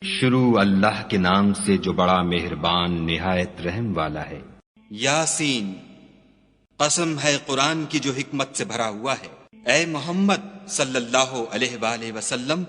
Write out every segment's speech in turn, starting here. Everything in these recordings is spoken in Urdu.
شروع اللہ کے نام سے جو بڑا مہربان نہایت رحم والا ہے۔ یاسین، قسم ہے قرآن کی جو حکمت سے بھرا ہوا ہے۔ اے محمد صلی اللہ علیہ وآلہ وسلم،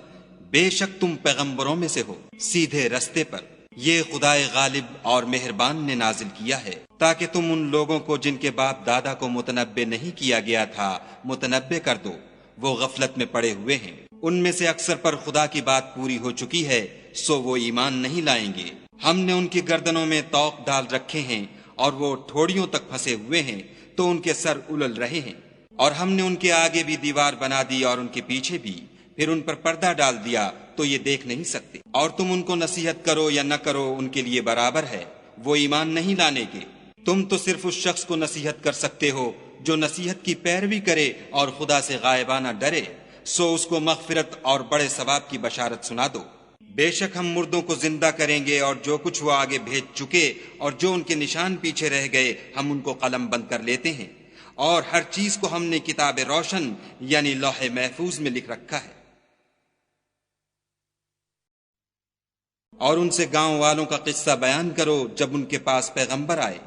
بے شک تم پیغمبروں میں سے ہو، سیدھے رستے پر۔ یہ خدائے غالب اور مہربان نے نازل کیا ہے تاکہ تم ان لوگوں کو جن کے باپ دادا کو متنبع نہیں کیا گیا تھا متنبع کر دو، وہ غفلت میں پڑے ہوئے ہیں۔ ان میں سے اکثر پر خدا کی بات پوری ہو چکی ہے، سو وہ ایمان نہیں لائیں گے۔ ہم نے ان کی گردنوں میں طوق ڈال رکھے ہیں اور وہ ٹھوڑیوں تک پھنسے ہوئے ہیں تو ان کے سر الل رہے ہیں، اور ہم نے ان کے آگے بھی دیوار بنا دی اور ان کے پیچھے بھی، پھر ان پر پردہ ڈال دیا تو یہ دیکھ نہیں سکتے۔ اور تم ان کو نصیحت کرو یا نہ کرو ان کے لیے برابر ہے، وہ ایمان نہیں لانے کے۔ تم تو صرف اس شخص کو نصیحت کر سکتے ہو جو نصیحت کی پیروی کرے اور خدا سے غائبانہ ڈرے، سو اس کو مغفرت اور بڑے ثواب کی بشارت سنا دو۔ بے شک ہم مردوں کو زندہ کریں گے، اور جو کچھ وہ آگے بھیج چکے اور جو ان کے نشان پیچھے رہ گئے ہم ان کو قلم بند کر لیتے ہیں، اور ہر چیز کو ہم نے کتاب روشن یعنی لوح محفوظ میں لکھ رکھا ہے۔ اور ان سے گاؤں والوں کا قصہ بیان کرو جب ان کے پاس پیغمبر آئے،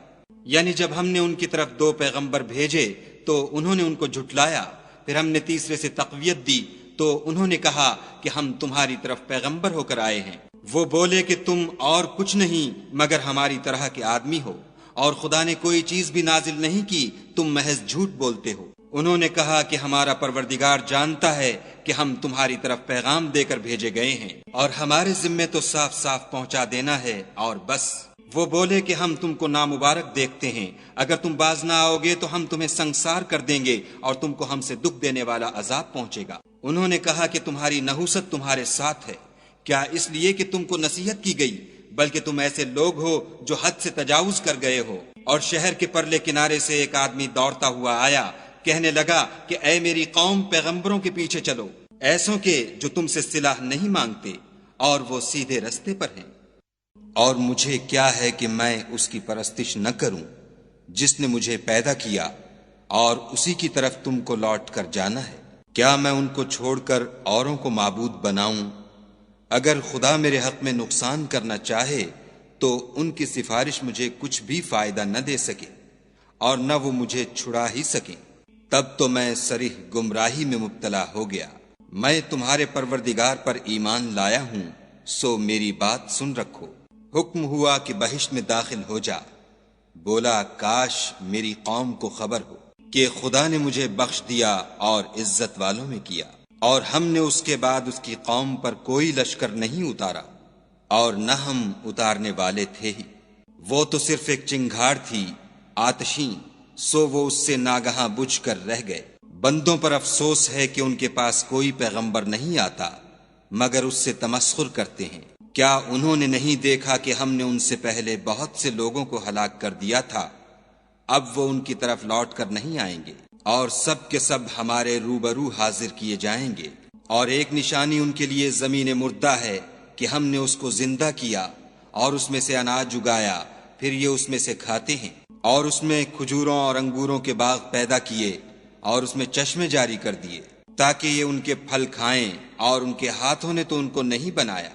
یعنی جب ہم نے ان کی طرف 2 پیغمبر بھیجے تو انہوں نے ان کو جھٹلایا، پھر ہم نے تیسرے سے تقویت دی تو انہوں نے کہا کہ ہم تمہاری طرف پیغمبر ہو کر آئے ہیں۔ وہ بولے کہ تم اور کچھ نہیں مگر ہماری طرح کے آدمی ہو، اور خدا نے کوئی چیز بھی نازل نہیں کی، تم محض جھوٹ بولتے ہو۔ انہوں نے کہا کہ ہمارا پروردگار جانتا ہے کہ ہم تمہاری طرف پیغام دے کر بھیجے گئے ہیں، اور ہمارے ذمے تو صاف صاف پہنچا دینا ہے اور بس۔ وہ بولے کہ ہم تم کو نامبارک دیکھتے ہیں، اگر تم باز نہ آؤ گے تو ہم تمہیں سنگسار کر دیں گے اور تم کو ہم سے دکھ دینے والا عذاب پہنچے گا۔ انہوں نے کہا کہ تمہاری نحوست تمہارے ساتھ ہے، کیا اس لیے کہ تم کو نصیحت کی گئی؟ بلکہ تم ایسے لوگ ہو جو حد سے تجاوز کر گئے ہو۔ اور شہر کے پرلے کنارے سے ایک آدمی دوڑتا ہوا آیا، کہنے لگا کہ اے میری قوم، پیغمبروں کے پیچھے چلو، ایسوں کے جو تم سے صلاح نہیں مانگتے اور وہ سیدھے رستے پر ہیں۔ اور مجھے کیا ہے کہ میں اس کی پرستش نہ کروں جس نے مجھے پیدا کیا، اور اسی کی طرف تم کو لوٹ کر جانا ہے۔ کیا میں ان کو چھوڑ کر اوروں کو معبود بناؤں؟ اگر خدا میرے حق میں نقصان کرنا چاہے تو ان کی سفارش مجھے کچھ بھی فائدہ نہ دے سکے، اور نہ وہ مجھے چھڑا ہی سکیں۔ تب تو میں صریح گمراہی میں مبتلا ہو گیا۔ میں تمہارے پروردگار پر ایمان لایا ہوں، سو میری بات سن رکھو۔ حکم ہوا کہ بہشت میں داخل ہو جا۔ بولا کاش میری قوم کو خبر ہو کہ خدا نے مجھے بخش دیا اور عزت والوں میں کیا، اور ہم نے اس کے بعد اس کی قوم پر کوئی لشکر نہیں اتارا، اور نہ ہم اتارنے والے تھے ہی۔ وہ تو صرف ایک چنگھاڑ تھی آتشیں، سو وہ اس سے ناگہاں بجھ کر رہ گئے۔ بندوں پر افسوس ہے کہ ان کے پاس کوئی پیغمبر نہیں آتا مگر اس سے تمسخر کرتے ہیں۔ کیا انہوں نے نہیں دیکھا کہ ہم نے ان سے پہلے بہت سے لوگوں کو ہلاک کر دیا تھا؟ اب وہ ان کی طرف لوٹ کر نہیں آئیں گے، اور سب کے سب ہمارے روبرو حاضر کیے جائیں گے۔ اور ایک نشانی ان کے لیے زمین مردہ ہے کہ ہم نے اس کو زندہ کیا اور اس میں سے اناج اگایا، پھر یہ اس میں سے کھاتے ہیں۔ اور اس میں کھجوروں اور انگوروں کے باغ پیدا کیے اور اس میں چشمے جاری کر دیے تاکہ یہ ان کے پھل کھائیں، اور ان کے ہاتھوں نے تو ان کو نہیں بنایا،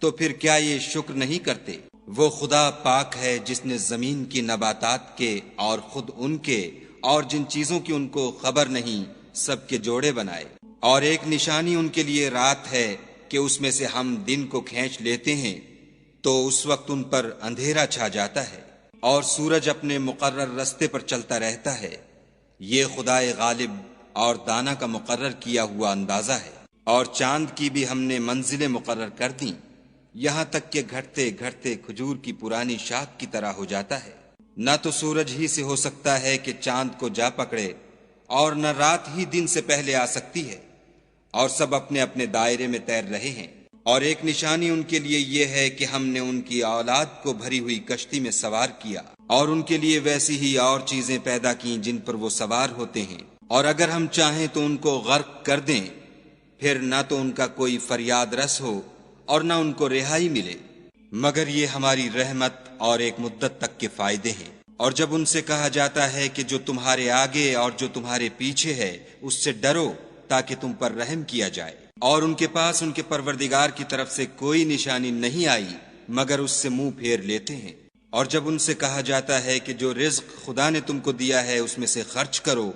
تو پھر کیا یہ شکر نہیں کرتے؟ وہ خدا پاک ہے جس نے زمین کی نباتات کے اور خود ان کے اور جن چیزوں کی ان کو خبر نہیں سب کے جوڑے بنائے۔ اور ایک نشانی ان کے لیے رات ہے کہ اس میں سے ہم دن کو کھینچ لیتے ہیں تو اس وقت ان پر اندھیرا چھا جاتا ہے، اور سورج اپنے مقرر رستے پر چلتا رہتا ہے۔ یہ خدائے غالب اور دانا کا مقرر کیا ہوا اندازہ ہے۔ اور چاند کی بھی ہم نے منزلیں مقرر کر دیں، یہاں تک کہ گھٹتے گھٹتے کھجور کی پرانی شاخ کی طرح ہو جاتا ہے۔ نہ تو سورج ہی سے ہو سکتا ہے کہ چاند کو جا پکڑے، اور نہ رات ہی دن سے پہلے آ سکتی ہے، اور سب اپنے اپنے دائرے میں تیر رہے ہیں۔ اور ایک نشانی ان کے لیے یہ ہے کہ ہم نے ان کی اولاد کو بھری ہوئی کشتی میں سوار کیا، اور ان کے لیے ویسی ہی اور چیزیں پیدا کیں جن پر وہ سوار ہوتے ہیں، اور اگر ہم چاہیں تو ان کو غرق کر دیں، پھر نہ تو ان کا کوئی فریاد رس ہو اور نہ ان کو رہائی ملے، مگر یہ ہماری رحمت اور ایک مدت تک کے فائدے ہیں۔ اور جب ان سے کہا جاتا ہے کہ جو تمہارے آگے اور جو تمہارے پیچھے ہے اس سے ڈرو تاکہ تم پر رحم کیا جائے، اور ان کے پاس ان کے پروردگار کی طرف سے کوئی نشانی نہیں آئی مگر اس سے منہ پھیر لیتے ہیں۔ اور جب ان سے کہا جاتا ہے کہ جو رزق خدا نے تم کو دیا ہے اس میں سے خرچ کرو،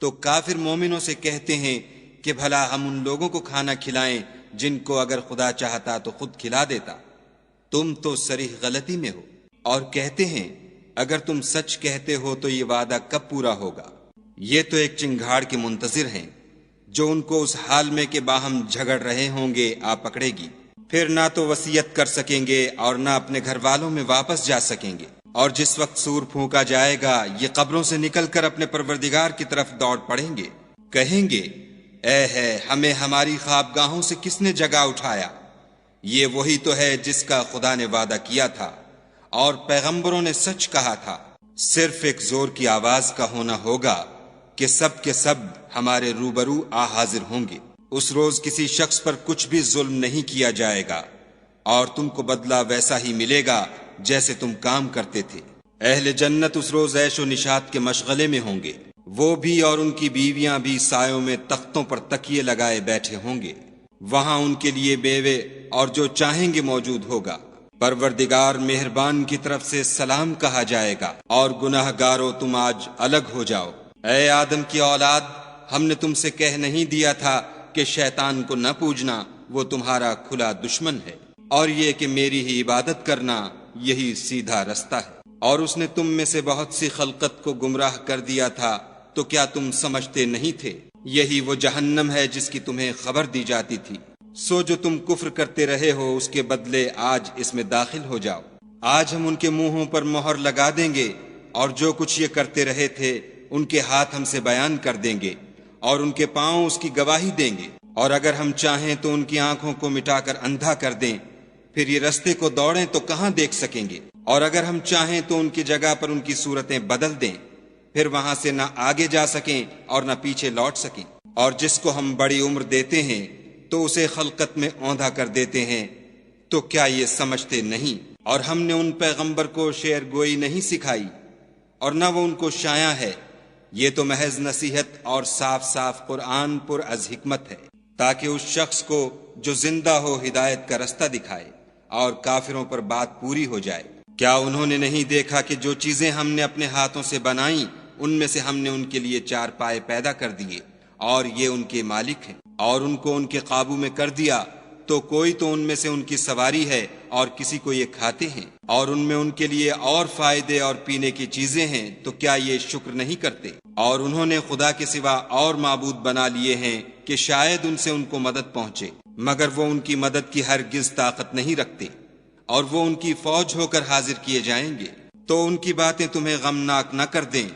تو کافر مومنوں سے کہتے ہیں کہ بھلا ہم ان لوگوں کو کھانا کھلائیں جن کو اگر خدا چاہتا تو خود کھلا دیتا، تم تو صریح غلطی میں ہو۔ اور کہتے ہیں اگر تم سچ کہتے ہو تو یہ وعدہ کب پورا ہوگا؟ یہ تو ایک چنگھاڑ کے منتظر ہیں جو ان کو اس حال میں کہ باہم جھگڑ رہے ہوں گے آ پکڑے گی، پھر نہ تو وصیت کر سکیں گے اور نہ اپنے گھر والوں میں واپس جا سکیں گے۔ اور جس وقت سور پھونکا جائے گا یہ قبروں سے نکل کر اپنے پروردگار کی طرف دوڑ پڑیں گے، کہیں گے اے ہے ہمیں ہماری خوابگاہوں سے کس نے جگا اٹھایا؟ یہ وہی تو ہے جس کا خدا نے وعدہ کیا تھا اور پیغمبروں نے سچ کہا تھا۔ صرف ایک زور کی آواز کا ہونا ہوگا کہ سب کے سب ہمارے روبرو آ حاضر ہوں گے۔ اس روز کسی شخص پر کچھ بھی ظلم نہیں کیا جائے گا اور تم کو بدلہ ویسا ہی ملے گا جیسے تم کام کرتے تھے۔ اہل جنت اس روز عیش و نشاط کے مشغلے میں ہوں گے، وہ بھی اور ان کی بیویاں بھی سایوں میں تختوں پر تکیے لگائے بیٹھے ہوں گے، وہاں ان کے لیے بیوے اور جو چاہیں گے موجود ہوگا۔ پروردگار مہربان کی طرف سے سلام کہا جائے گا اور گناہ گارو تم آج الگ ہو جاؤ۔ اے آدم کی اولاد، ہم نے تم سے کہہ نہیں دیا تھا کہ شیطان کو نہ پوجنا، وہ تمہارا کھلا دشمن ہے، اور یہ کہ میری ہی عبادت کرنا یہی سیدھا رستہ ہے۔ اور اس نے تم میں سے بہت سی خلقت کو گمراہ کر دیا تھا، تو کیا تم سمجھتے نہیں تھے؟ یہی وہ جہنم ہے جس کی تمہیں خبر دی جاتی تھی۔ سو جو تم کفر کرتے رہے ہو اس کے بدلے آج اس میں داخل ہو جاؤ۔ آج ہم ان کے منہوں پر مہر لگا دیں گے اور جو کچھ یہ کرتے رہے تھے ان کے ہاتھ ہم سے بیان کر دیں گے اور ان کے پاؤں اس کی گواہی دیں گے۔ اور اگر ہم چاہیں تو ان کی آنکھوں کو مٹا کر اندھا کر دیں، پھر یہ رستے کو دوڑیں تو کہاں دیکھ سکیں گے۔ اور اگر ہم چاہیں تو ان کی جگہ پر ان کی صورتیں بدل دیں، پھر وہاں سے نہ آگے جا سکیں اور نہ پیچھے لوٹ سکیں۔ اور جس کو ہم بڑی عمر دیتے ہیں تو اسے خلقت میں اوندھا کر دیتے ہیں، تو کیا یہ سمجھتے نہیں؟ اور ہم نے ان پیغمبر کو شعر گوئی نہیں سکھائی اور نہ وہ ان کو شایع ہے، یہ تو محض نصیحت اور صاف صاف قرآن پر از حکمت ہے، تاکہ اس شخص کو جو زندہ ہو ہدایت کا رستہ دکھائے اور کافروں پر بات پوری ہو جائے۔ کیا انہوں نے نہیں دیکھا کہ جو چیزیں ہم نے اپنے ہاتھوں سے بنائیں ان میں سے ہم نے ان کے لیے چار پائے پیدا کر دیے اور یہ ان کے مالک ہیں، اور ان کو ان کے قابو میں کر دیا تو کوئی تو ان میں سے ان کی سواری ہے اور کسی کو یہ کھاتے ہیں، اور ان میں ان کے لیے اور فائدے اور پینے کی چیزیں ہیں، تو کیا یہ شکر نہیں کرتے؟ اور انہوں نے خدا کے سوا اور معبود بنا لیے ہیں کہ شاید ان سے ان کو مدد پہنچے، مگر وہ ان کی مدد کی ہرگز طاقت نہیں رکھتے، اور وہ ان کی فوج ہو کر حاضر کیے جائیں گے۔ تو ان کی باتیں تمہیں غمناک نہ کر دیں،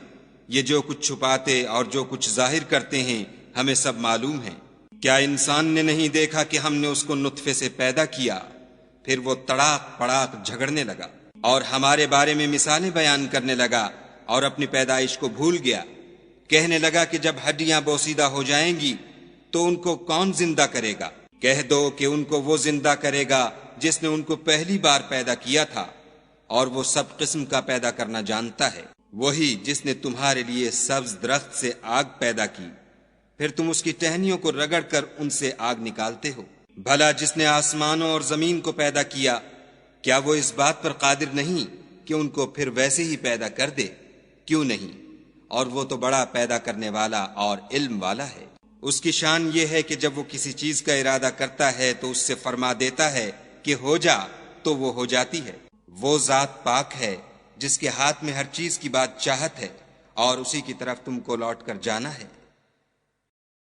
یہ جو کچھ چھپاتے اور جو کچھ ظاہر کرتے ہیں ہمیں سب معلوم ہے۔ کیا انسان نے نہیں دیکھا کہ ہم نے اس کو نطفے سے پیدا کیا، پھر وہ تڑاک پڑاک جھگڑنے لگا اور ہمارے بارے میں مثالیں بیان کرنے لگا اور اپنی پیدائش کو بھول گیا، کہنے لگا کہ جب ہڈیاں بوسیدہ ہو جائیں گی تو ان کو کون زندہ کرے گا؟ کہہ دو کہ ان کو وہ زندہ کرے گا جس نے ان کو پہلی بار پیدا کیا تھا، اور وہ سب قسم کا پیدا کرنا جانتا ہے، وہی جس نے تمہارے لیے سبز درخت سے آگ پیدا کی، پھر تم اس کی ٹہنیوں کو رگڑ کر ان سے آگ نکالتے ہو۔ بھلا جس نے آسمانوں اور زمین کو پیدا کیا، کیا وہ اس بات پر قادر نہیں کہ ان کو پھر ویسے ہی پیدا کر دے؟ کیوں نہیں؟ اور وہ تو بڑا پیدا کرنے والا اور علم والا ہے۔ اس کی شان یہ ہے کہ جب وہ کسی چیز کا ارادہ کرتا ہے تو اس سے فرما دیتا ہے کہ ہو جا، تو وہ ہو جاتی ہے۔ وہ ذات پاک ہے جس کے ہاتھ میں ہر چیز کی بات چاہت ہے، اور اسی کی طرف تم کو لوٹ کر جانا ہے۔